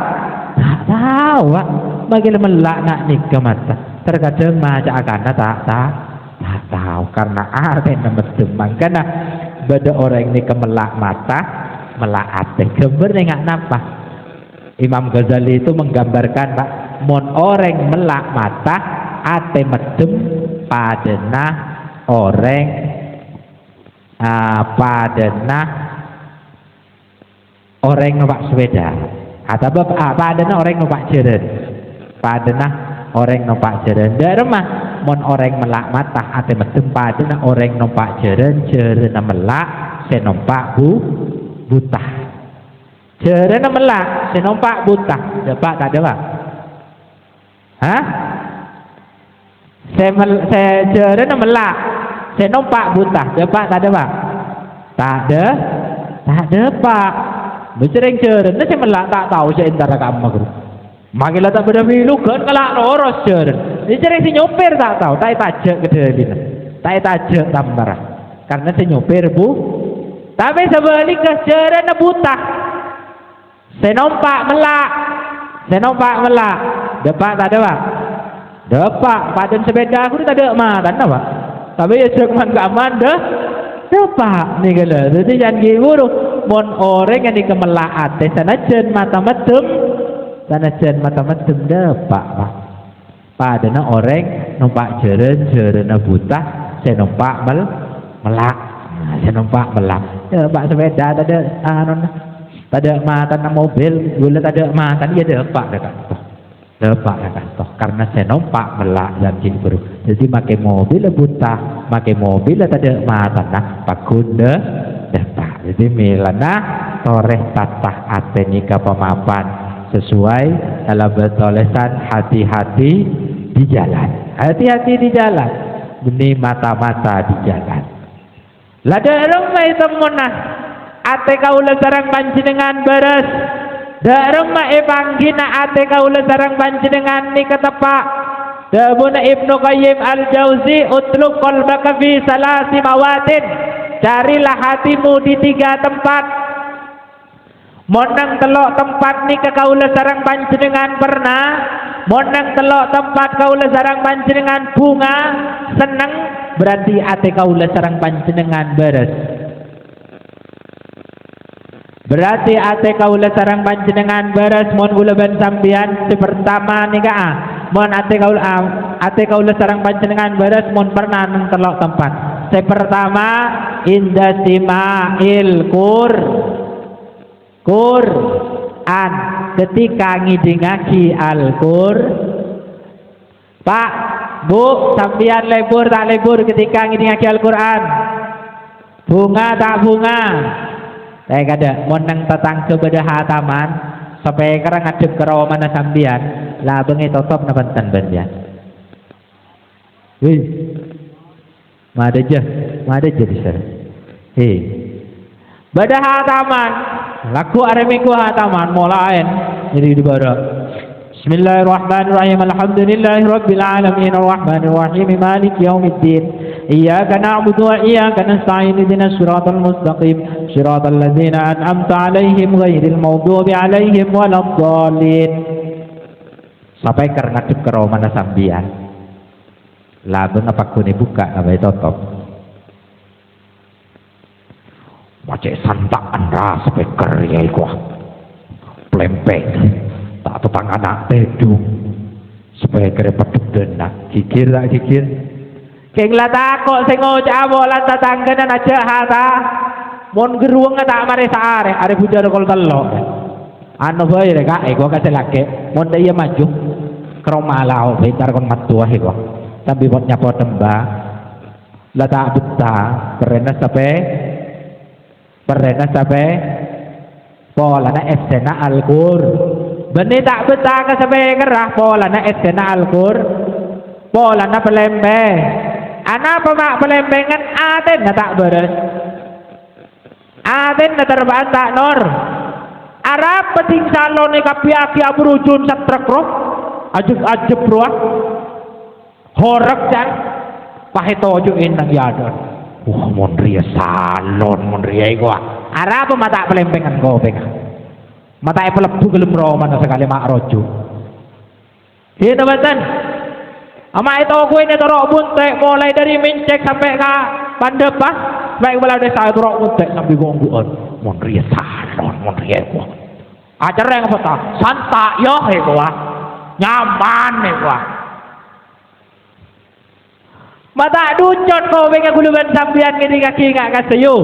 Tak tahu mak. Bagi melak nak nikah mata. Terkadang maca akan tak tahu karena ate nemedem. Makanya beda orang ini kemelak mata, melak ate. Gambar nggak napa. Imam Ghazali itu menggambarkan Pak, mon orang melak mata, ate medem padena orang padena orang numpak sepeda. Atau padena orang numpak jalan. Padena orang numpak jalan. Dari rumah mon orang melak mata ate medem padena orang numpak jalan melak senompak buta. Jalan melak senompak buta. Dapat tak ada Pak? Hah? Saya jalan melak senompak buta. Dapat tak ada Pak? Tak ada Pak. Bercereng jalan saya melak tak tahu saya antara kamu guru. Makilah tak beda milu kan kalau loros jalan. Ini cereng si nyopir tak tahu. Tak tajak ke dia. Tak tajak tambah. Karena si nyopir bu. Tapi sebaliknya jalan buta. Saya nompak melak. Dapat tak ada Pak? Dapat. Padan sepeda aku tak ada mah. Tak ada Pak? Tapi ya cekman ke aman dah. Dapat. Ni kalau. Jadi jangan giburu. Mon orang yang dikemelak ate. Sanajan mata medem. Sanajan mata medem dapat Pak. Padana orang numpak jalan buta. Saya numpak melak. Saya numpak melak. Dapat sepeda tak ada. Tak ada mata mobil, gula tak ada mata dia dapat dekat toh. Dapat dekat toh karena saya nampak melak dan baru. Jadi pakai mobil buta, pakai mobil tak ada mata nah pakunda dapat. Jadi milana toreh tatah atenika pemapan sesuai dalam tulisan hati-hati di jalan. Hati-hati di jalan. Demi mata-mata di jalan. Lada rumai temunah. Ate kaula sareng panjenengan beres. Dareng mae panggina ate kaula sareng panjenengan ni ketepak. Dabuna Ibnu Qayyim Al-Jauzi utlub qalbaka fi salasi mawatin. Carilah hatimu di 3 tempat. Monang telok tempat ni ke kaula sareng panjenengan pernah. Monang telok tempat kaula sareng panjenengan bunga seneng berarti ate kaula sareng panjenengan beres. Berarti ate kaula sareng panjenengan beres mon kula ben sampeyan si pertama nika mon ate kaula sareng panjenengan beres mon pernah nang telok tempat. Si pertama inda simail Quran ketika ngidingaki Pak Bu sampeyan lebur tak lebur ketika ngidingaki Al-Quran bunga tak bunga. Saya kada monang tatang kepada hataman sampai kerang ngadep ke rawa mana sambian lah bengi totop na bantan bandian. Wih, mada je di sana. Hei, pada hataman laku aremiku hataman mulain jadi di bara. Bismillahirrahmanirrahim. Alhamdulillahirabbil alamin arrahmanir rahim maliki yaumiddin. Iyyaka na'budu wa iyyaka nasta'in ihdinas siratal mustaqim siratal ladzina an'amta 'alaihim ghairil maghdubi 'alaihim waladdallin. Sampai karena ngadep ke mana sambian. Labeng apa kuni buka apa tutup. Macam santak anda speaker ya iku. Plempeng. Tak tetang anak bedung. Speaker peduk denak. Gigir tak gigir. Keng lah takut sing ngocak bolan tatangganan aja hata. Mon geruang tak mare saare, are bujar kol telok. Anu bae rek kae gua kasih lagi. Mon dia maju krong malau bentar kon matua he gua. Tapi buat nyapo tembak. Lah tak buta, perena sampai pola na esena Al-Qur. Beni tak betah ke sampai kerah pola na esena alkur. Pola na pelembe. Ana pemak pelembengan aten na tak beres. Aten na terbaan tak nor. Arab peting salon ni kapiaki aburujun satrek roh. Ajub roh. Horak jan. Pahitojo inang yadon. Wah mon ria salon mon ria iko. Arab mata pelembengan ko pengen. Mata e pelebu gelem roman sekali mak rojo. Iya teman-teman. Ama itu kue ini torok buntek mulai dari mencek sampai ke pandepas. Baik belah desa torok buntek sampai gongguan. Mon ria salon mon ria ko. Acara yang apa tak? Santa yo ko nyaman ko. Mata ducon ko pengen guluban sambian ngini kaki ngak kaseyo.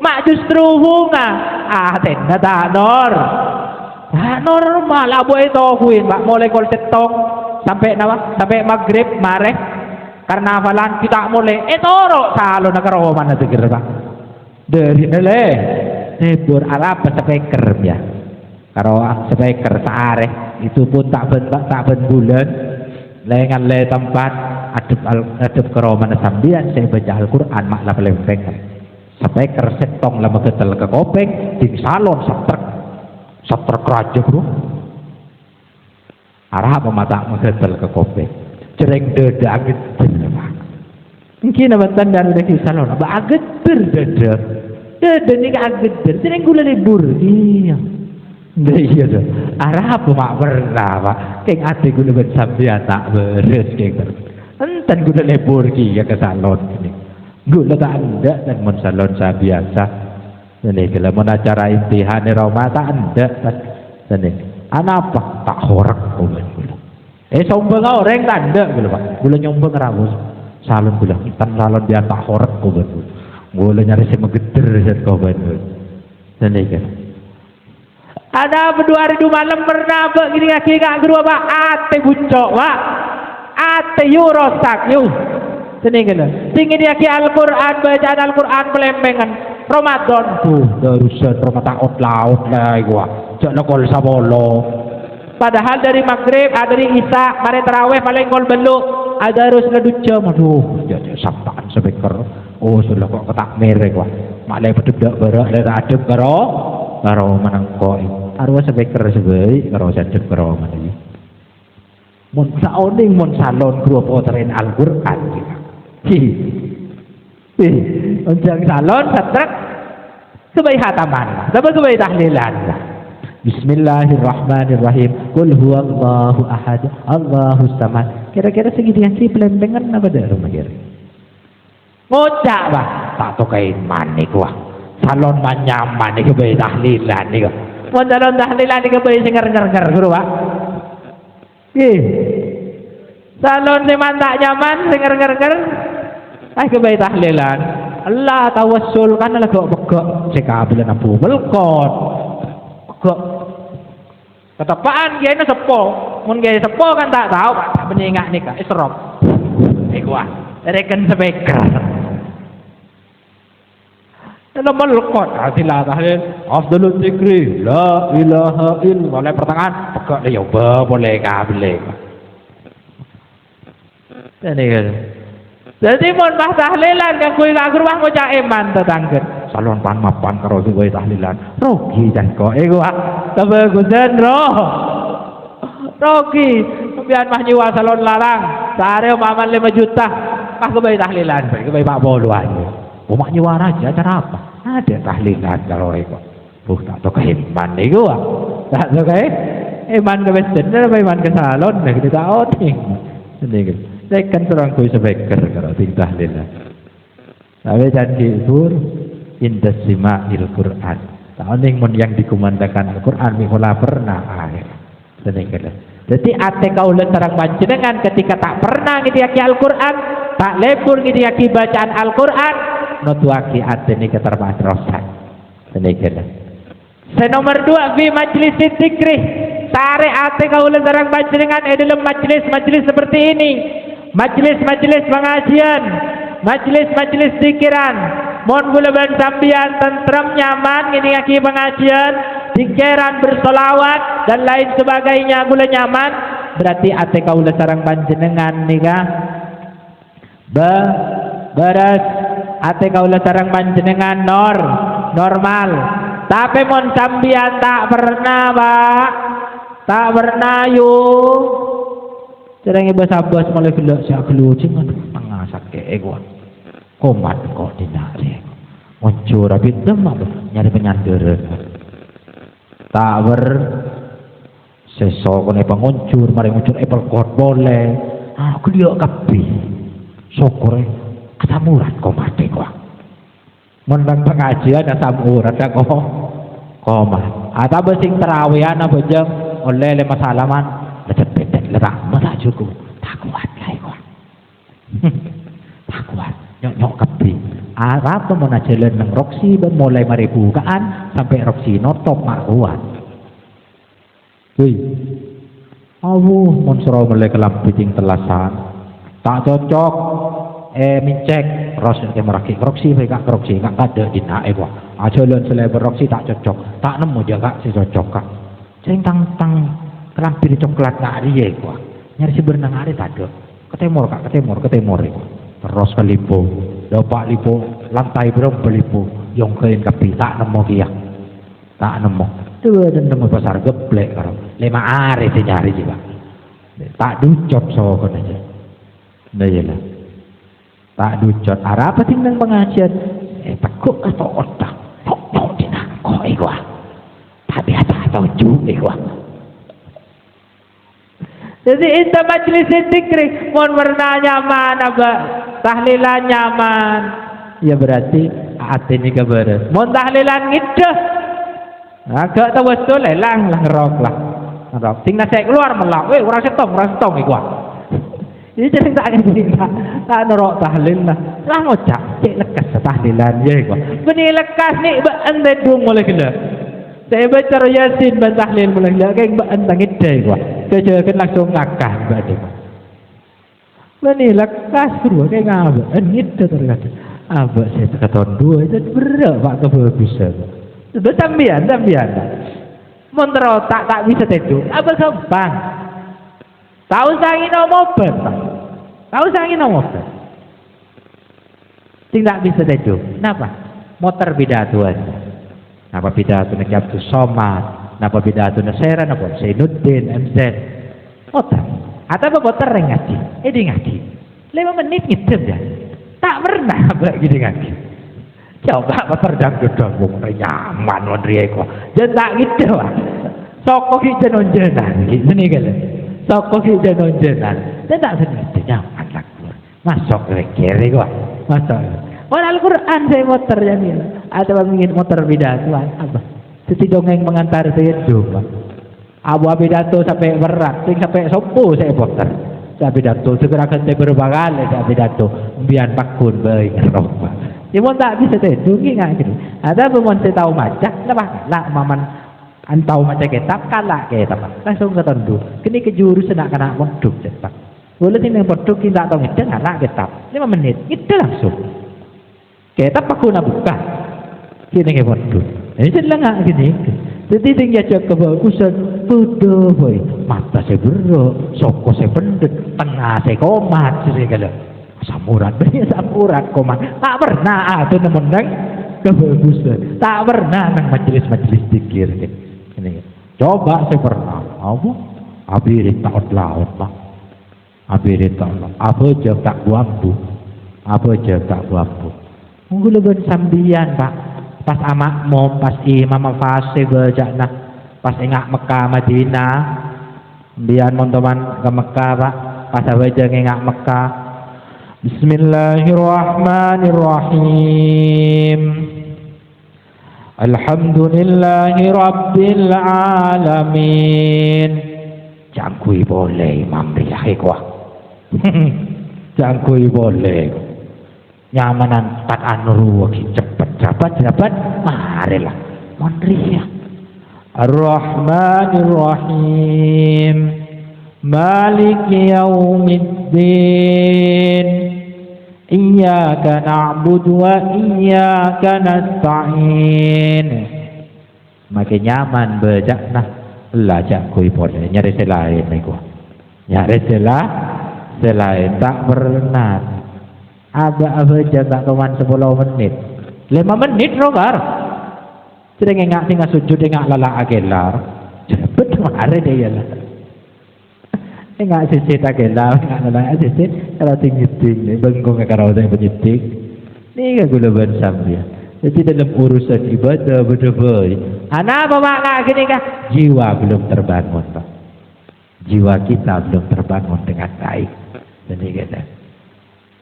Mak justru bunga. Tenda tak nor. Normal abu itu kuin mak mulai kol setong sampai nawa sampai maghrib mareh karena hafalan kita mulai torok salon nakaro mana segera pak dari nele nebur Arab speaker ya karo speaker saare itu pun tak ben bulan lengan le tempat adep karo mana sambian saya baca Al-Qur'an mak lah pelempeng speaker setong lama ketel ke kopeng di salon setrek raja bro arah pemata mengetel ke kopeng cereng dada agak mungkin apa tanda dari salon apa agak dada ni agak cereng gula libur iya dah arah apa mak pernah pak keng ate gula bersambian tak beres keng enten gula libur ki ya ke salon ini gula tak ada dan mon salon saya biasa ini kalau mau acara intihan Roma tak ada ini apa tak horak sombong orang tak ada gitu pak gula nyombong ragus salon gula tan salon dia tak horak gula nyari sama geder set kau ini kan ada berdua hari dua malam pernah begini kaki kak guru apa ate bucok pak ate yu rosak yu ini kan tinggi dia ki Al-Quran bacaan Al-Quran pelembengan Ramadan tuh darusan Ramadan laut lah gua jangan kol sabolo padahal dari maghrib dari isya mari tarawih paling kol beluk ada harus ngedut jam aduh jadi sabtaan sebeker oh sudah kok ketak merek gua maklai pedek berak le adem karo menang koi arwah sebeker sebaik karo sadep karo mana iki mun saoning mun salon grup otren Al-Qur'an Unjang salon setrek sebaik hataman sebaik tahlilan Bismillahirrahmanirrahim Qul huwallahu ahad Allahus samad kira-kira segini sih pelembengan apa dah rumah kira ngocak bah tak tokain manik wah salon manyaman nih kebaik tahlilan nih kok mau salon tahlilan nih kebaik senger-senger guru pak salon si mantak nyaman senger-senger kebaik tahlilan Allah tawassul kan lah kok pegok sekabilan abu melkot pegok ketepaan gaya ini sepo mun gaya sepo kan tak tahu pak beningak nih kak isrop gua reken speaker itu melkot sila tahlil afdalul dzikri la ilaha illallah oleh pertengahan pegok dia coba boleh kabel ini kan jadi mun bah tahlilan kan kuwi kak rumah ngocak iman tetanggen salon pan mapan karo kuwi tahlilan rugi jan kok gua tebegusan roh rugi biar mah nyewa salon larang sehari umpaman 5 juta pas kuwi tahlilan kuwi Pak Bolu aja mak nyewa aja cara apa ada tahlilan kalau itu tak tahu iman iku tak tahu iman ke bener apa iman ke salon nek kita outing ini kan terang kui sebeker kalau tingkah lillah. Tapi janji itu indah sima'il Quran. Tahun yang dikumandangkan Al-Quran mikola pernah akhir. Jadi ate kaulen terang panjenengan ketika tak pernah ngidiyaki Al-Quran, tak lebur ngidiyaki bacaan Al-Quran, nutuaki ate ini ketermasrosan. Nomor 2 fi majlis dzikri. Sare ate kaulen terang panjenengan dalam majlis seperti ini. Majlis-majlis pengajian, majlis-majlis zikiran, mohon gula sambian tentrem nyaman ngini aki pengajian, zikran bersolawat dan lain sebagainya gula nyaman, berarti ate kaula sareng panjenengan nika beres ate kaula sareng panjenengan normal. Tapi mon sambian tak pernah Pak, tak pernah yuk sering ibu sabas mulai gelak siak gelucing aduh tengah sakit gua komat kok dinari muncul rapi demam nyari penyandaran tak sesok kene penguncur mari nguncur apple court boleh aku liok kapi syukure asam urat komat gua menang pengajian asam urat kok komat atau besing terawihan apa jeng oleh lima salaman lecet bedet letak masa cukup tak kuat lah kok tak kuat nyok kepi apa mana jalan nang Roxy dan mulai mari bukaan sampai Roxy notop mak kuat wih monsro mulai kelam piting telasan tak cocok mincek ros yang meraki Roxy mereka Roxy nggak ada di naik wah jalan selebar Roxy tak cocok tak nemu jaga si cocok kak ceng tang kelampir coklat nggak ada ya gua nyari si berenang ada tak ada ketemor terus ke lipo dopak lipo lantai berapa lipo yang kain kapi tak nemu dia tak nemu tuh dan nemu pasar geblek kalau 5 hari nyari juga tak ducot so kan aja dah jelas tak ducot arah apa tinggal pengajian takut atau otak nyok dinangko gua tapi apa tahu juga gua. Jadi inta majlis zikri mon warna nyaman apa tahlilan nyaman ya berarti ati ni beres mon tahlilan ngideh agak tahu betul lang ngerok tinggal saya keluar melak orang setong iku ini jadi tak nerok tahlil lah ngocak cek lekas tahlilan ya iku benih lekas ni ente dung mulai kena saya baca Yasin dan tahlil mulai kayak entang ide gua kejakan langsung ngakah badhe bani lekas kedua kayak ngabak ide terkata abak saya tahun 2 itu berat Pak bisa itu tambian montro tak bisa tedu apa gampang tahu sangi nomor tidak bisa tedu kenapa motor bidatuan napa pidato na Abdul Somad, napa pidato na Sera, napa Zainuddin, MZ. Motor. Atau motor yang ngaji. Di ngaji. 5 menit ngidem ya. Tak pernah gini ngaji. Coba motor dangdut-dangdut nyaman mondri eko. Jan tak ngidem lah. Soko ki jenonjenan iki seni kale. Soko ki jenonjenan. Dan tak seni nyaman lah. Masuk kere kok. Masuk. Al-Quran saya motor jadi atau ingin motor bidatuan apa seti dongeng mengantar saya juga abu bidato sampai berat sampai sompo saya motor saya bidato segera kan saya berbagal saya bidato biar bakun baik roba dia mau tak bisa tedu nggak gitu ada pun saya tahu macam lah maman antau macam kitab kalah kitab langsung ketentu kini kejurus nak kena monduk cepat boleh sini monduk kita tahu itu ngalah kitab 5 menit itu langsung kita pakai nak buka, kini kita bodoh. Ini sedang nggak gini. Jadi tinggal cek kebagusan, bodoh boy. Mata saya berok, soko saya pendet, tengah saya komat, saya kata samurat, banyak samurat komat. Tak pernah ada menang kebagusan. Tak pernah nang majelis dikir. Ini coba saya pernah. Abirin tak laut pak. Abirin tak laut. Apa je tak buambu. Mungkin lebih sambian pak pas amak mom pas imam fase berjakna pas engak Mekah Madinah bian montoman ke Mekah pak pas awaja engak Mekah Bismillahirrahmanirrahim Alhamdulillahi Rabbil Alamin jangkui boleh imam bilahi kuah jangkui boleh nyamanan tak anuru cepet marilah mondria Ar-Rahmanir-Rahim Maliki Yaumiddin Iyyaka na'budu wa iyyaka nasta'in makin nyaman bejak nah lajak kui boleh nyari selain nih gua nyari selain tak pernah aba jaga kawan 10 menit 5 menit rogar sering ngak tinggal sujud ngak lala agelar cepet mare dia lah ngak sisit agelar ngak lala sisit kalau tinggi bengkong kalau saya penyitik ni kan gula bersam dia. Jadi dalam urusan ibadah betul-betul. Apa makna gini kah? Jiwa belum terbangun, Pak. Jiwa kita belum terbangun dengan baik. Jadi kata.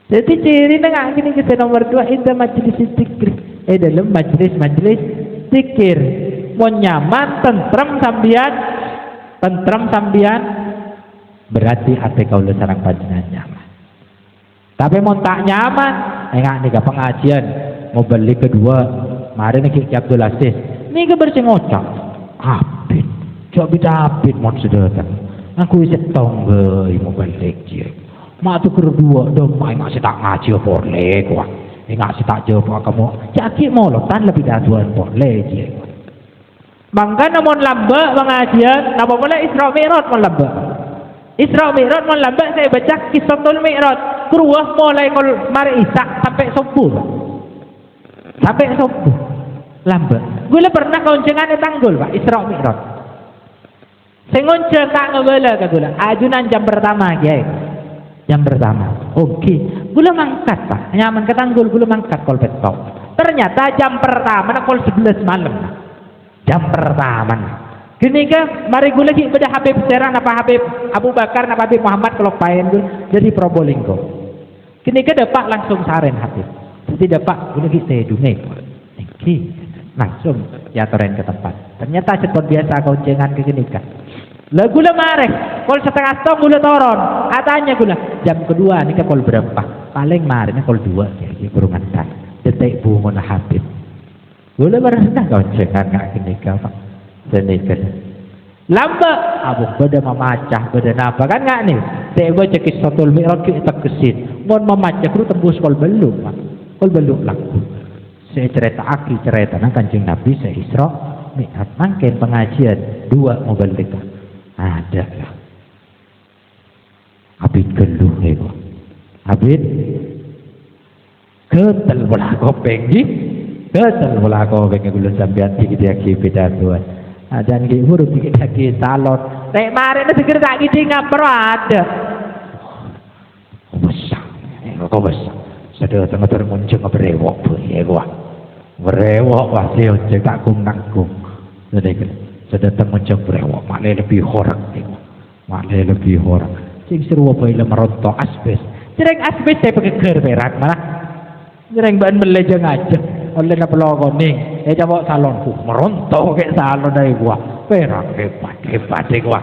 Jadi ciri dengan gini kita nomor 2 itu majlis zikir. Dalam majlis zikir. Mau nyaman, tentrem sambian. Berarti hati kau lu sarang panjenengan nyaman. Tapi mau tak nyaman, enggak nih pengajian. Mau beli kedua, mari nih Ki Abdul Aziz. Nih ke bersih ngocak. Abid, coba Abid mau sedatan. Aku isi tonggai mau balik je. Mak tu kedua, dong mai nggak sih tak ngaji boleh kuah. Nggak sih tak jawab kamu. Caki mau lotan lebih datuan boleh je. Bangga namun lambat pengajian, nama boleh Isra Mi'raj mau lambat. Isra Mi'raj mau lambat saya baca Kisatul Mi'raj. Keruah mulai kol mari isak sampai subuh. Sampai subuh lambat. Gue pernah koncengan tanggul Pak Isra Mi'raj. Saya ngonceng tak ngebela ke gue. Ajunan jam pertama ya. Jam pertama. Oke. Gue mangkat Pak. Nyaman ke tanggul gue mangkat kol petok. Ternyata jam pertama nak kol 11 malam. Jam pertama. Gini ke mari gue lagi pada Habib Serang apa Habib Abu Bakar apa Habib Muhammad kalau payen gue jadi Probolinggo. Gini ke depak langsung saren Habib. Tidak Pak, gue lagi saya dunia. Langsung jatuhin ke tempat. Ternyata seperti biasa koncengan ke gini kan. Lah gula mareh, kol setengah setengah gula toron. Katanya gula jam kedua nih ke kol berapa? Paling mareh nih kol 2 ya kurungan tak. Detik bungun Habib. Gula berendah koncengan nggak gini kau Pak. Sedikit. Lambat, abuk beda memacah beda apa kan nggak nih? Saya baca Kisatul Mi'raj kita kesin. Mau memacah itu tembus kol belum Pak. Kol belum laku. Saya cerita nang Kanjeng Nabi saya Isra Mi'raj mangken pengajian 2 mau balik. Ada lah. Abid geluh itu. Abid ketel bola kopeng ni. Ketel bola kopeng gula sampean iki dia ki pidato. Dan ki huruf iki lagi salon. Nek mari nek segera tak gidi ngapro ada. Kok besar. Sudah tengah termuncul berewok ya gua. Berewok pasti ojek tak nanggung. Sudah termuncul berewok malah lebih horang tengok. Malah lebih horang. Sing seru apa ile merontok asbes. Jereng asbes saya pakai ger perak malah. Jereng bahan melejeng aja. Oleh na pelogo ning. Coba salon merontok kayak salon dari gua. Perak hebat gua.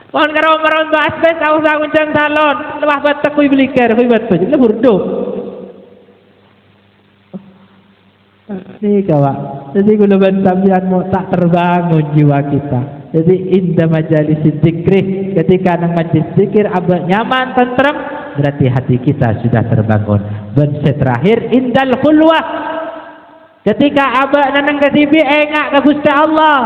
Kon karo merontok asbes aku sanguncang salon. Lepas batek kuwi beli ger kuwi batek. Lebur do. Nih kawan, jadi kalau sampean mau tak terbangun jiwa kita. Jadi indah majalis zikir, ketika nang majlis zikir abad nyaman tentrem, berarti hati kita sudah terbangun. Dan terakhir indal khulwah, ketika abad nang ketibi engak ke Gusti Allah,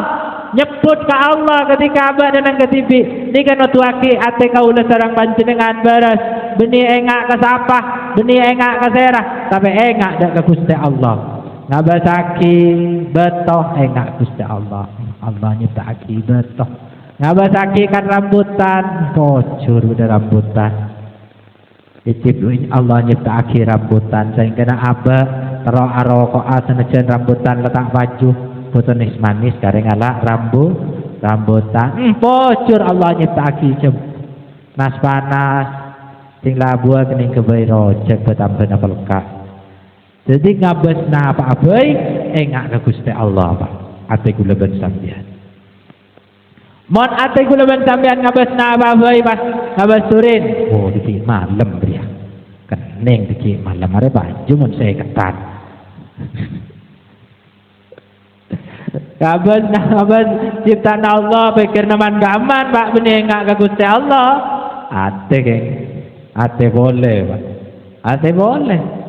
nyebut ke Allah ketika abad nang ketibi. Ini kan tuaki ate kaula sareng panjenengan baras, beni engak ke sapah, beni engak ke serah, tapi engak dak ke Gusti Allah. Ngabasaki betoh enggak Gusti Allah. Allah nyiptaki betoh. Ngabasaki kan rambutan, kocur udah rambutan. Diciptain Allah nyiptaki rambutan sehingga aba tero arokoa senajan rambutan letak baju botonis manis gareng ala rambutan. Kocur Allah nyiptaki nas panas sing labu kening kebairo cek betambah pelekak. Jadi ngabas na apa abai engak ke Gusti Allah Pak. Ate kula ben sampean. Mon ate kula ben sampean ngabas na apa abai Mas? Ngabas surin. Oh diki malam dia. Kening diki malam are baju mun saya ketat. Ngabas ciptaan Allah pikir naman gaman Pak benih engak ke Gusti Allah. Ate boleh Pak. Ate boleh.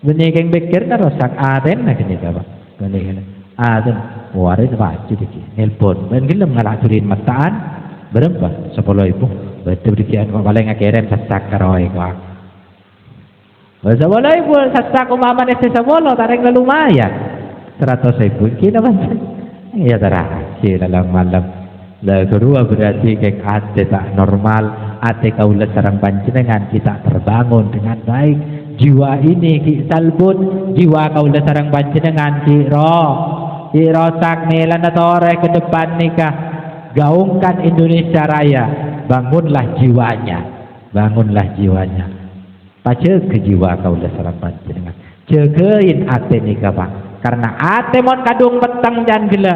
Benih keng pikir na rosak aden na kini ka ba? Benih aden. warin wajib iki nelpon ben gelem ngalaturin mataan berapa 10.000 betul dikian paling ngakirim sasak karoy kok 10.000 sasak umaman itu 10 tarik lumayan 100.000 kira macam ya terakhir dalam malam lah kedua berarti kayak ate tak normal ate kaulah sarang panjenengan kita terbangun dengan baik jiwa ini ki salbut jiwa kaulah sarang panjenengan ki rosak nih lana tore ke depan nikah gaungkan Indonesia Raya bangunlah jiwanya pace ke jiwa kaulah sarang panjenengan jagain ate nikah Pak karena ate mon kadung petang jan gila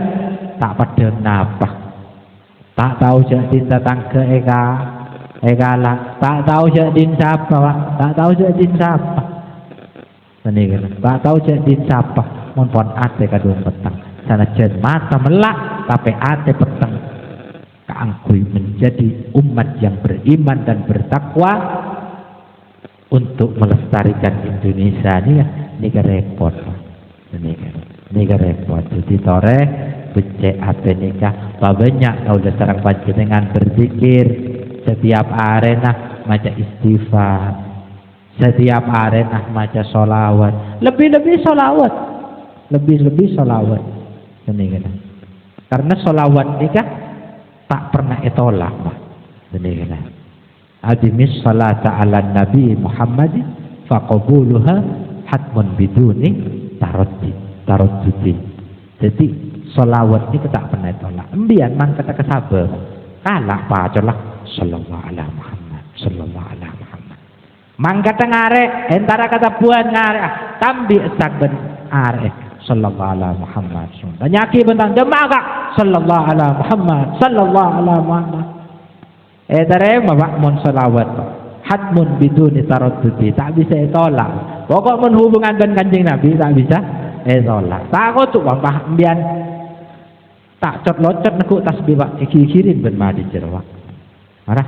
tak pada napa tak tahu jadi datang ke ega lah tak tahu jadi siapa Pak tak tahu jadi siapa ini kan tak tahu jadi siapa mon pon ate kadung petang sana jen mata melak tapi ate petang keangkui menjadi umat yang beriman dan bertakwa untuk melestarikan Indonesia ini repot ini repot jadi tore becek ate nikah banyak kau dasarang panjenengan berzikir setiap arena maca istighfar setiap arena maca sholawat lebih-lebih sholawat ini kan karena sholawat nikah tak pernah ditolak Pak ini kan adimis salata ala nabi Muhammad faqabuluha hatmun biduni taroddudi jadi sholawat itu tak pernah ditolak embian mang kata kesabar kalah pacolah sallallahu alaihi Muhammad mang kata ngare entara kata buan ngare tambi esak ben are sallallahu alaihi Muhammad banyaki bentang jemaah sallallahu alaihi Muhammad tare Bapak mun selawat hatmun biduni taraddudi tak bisa ditolak pokok mun hubungan dengan Kanjeng Nabi tak bisa ditolak takut tuh Bapak mbian tak cot-locot neku tasbih Pak iki-kirin ben madi jerwak marah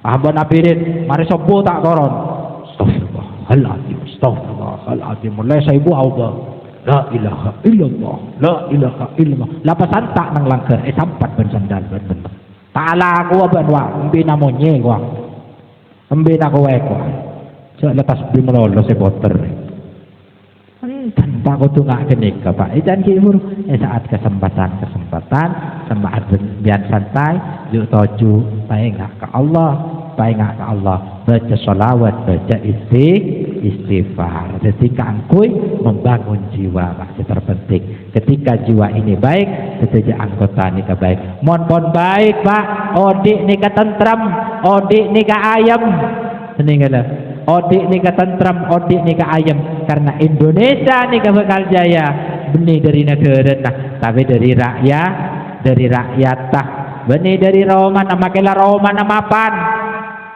abon apirin mari sopo tak koron astagfirullahaladzim mulai saibu Allah la ilaha illallah lapasan tak nang langker sampat ben sandal ben ta'ala aku ben wa embi namonye wa embi nak kowe ko cek lepas bi melolo se boter tanpa aku tuh nggak kenik Pak ijan ki umur saat kesempatan sembahat biar santai yuk toju paingak ke Allah baca sholawat baca istighfar ketika angkui membangun jiwa Pak terpenting ketika jiwa ini baik ketika anggota nikah baik mon baik Pak odik nikah tentram odik nikah ayam seninggalah odik nikah tentram odik nikah ayam karena Indonesia nikah bakal jaya benih dari negara nah tapi dari rakyat tah benih dari Roma nama kela Roma nama pan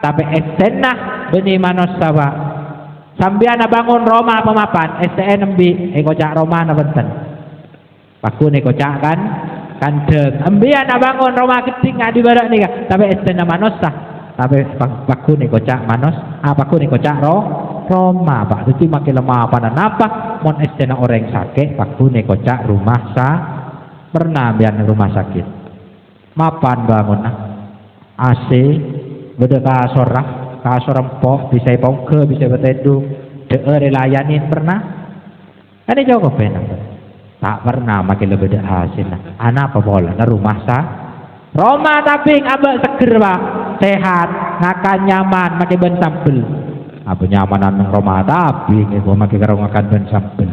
tapi esenah benih manusia Pak sambian bangun Roma pemapan STN embi kocak Roma na benten paku nih kocak kan kandeng embian bangun Roma keting di barak nih tapi STN manusia tapi paku nih kocak paku nih kocak Roma Pak jadi makin lemah apa dan apa mon STN orang sakit paku nih kocak pernah biar rumah sakit mapan bangun AC beda kasor empok bisa pongke bisa betedu relayanin pernah ada jawab benar tak pernah makin lebih hasil anak apa bola na rumah Roma tapi abah seger Pak sehat ngakan nyaman makin ben sampel apa nyamanan nang Roma tapi gue makin karo ngakan ben sampel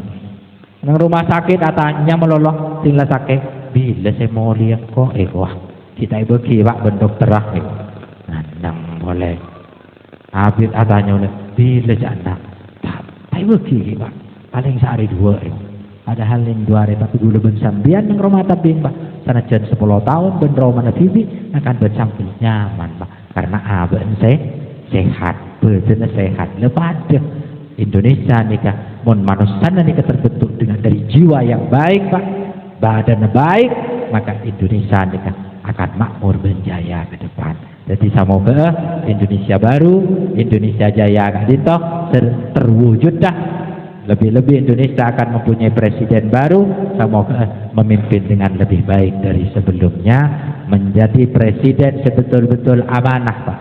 nang rumah sakit atanya meloloh tinggal sakit bila saya mau lihat kok wah kita ibu Pak ben dokter nang boleh habis adanya oleh bila jana tak bagi Pak paling sehari 2 ada hal yang 2 hari tapi gula ben sambian yang rumah tabing Pak sana jan 10 tahun ben Roma TV akan bersampil nyaman Pak karena aben sehat betul sehat lepada Indonesia nikah mon manusia nikah terbentuk dengan dari jiwa yang baik Pak badan baik maka Indonesia nikah akan makmur berjaya ke depan. Jadi semoga Indonesia baru, Indonesia jaya kak dito terwujud dah Lebih-lebih Indonesia akan mempunyai presiden baru, semoga memimpin dengan lebih baik dari sebelumnya, menjadi presiden sebetul-betul amanah Pak.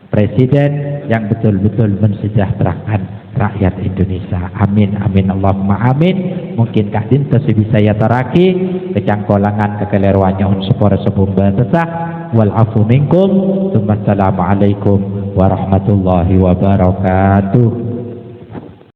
Presiden yang betul-betul mensejahterakan rakyat Indonesia. Amin, amin, Allahumma amin. Mungkin Kak Din bisa ya taraki kecangkolangan kekeliruannya unsur sebum batasah wal afu minkum. Assalamualaikum warahmatullahi wabarakatuh.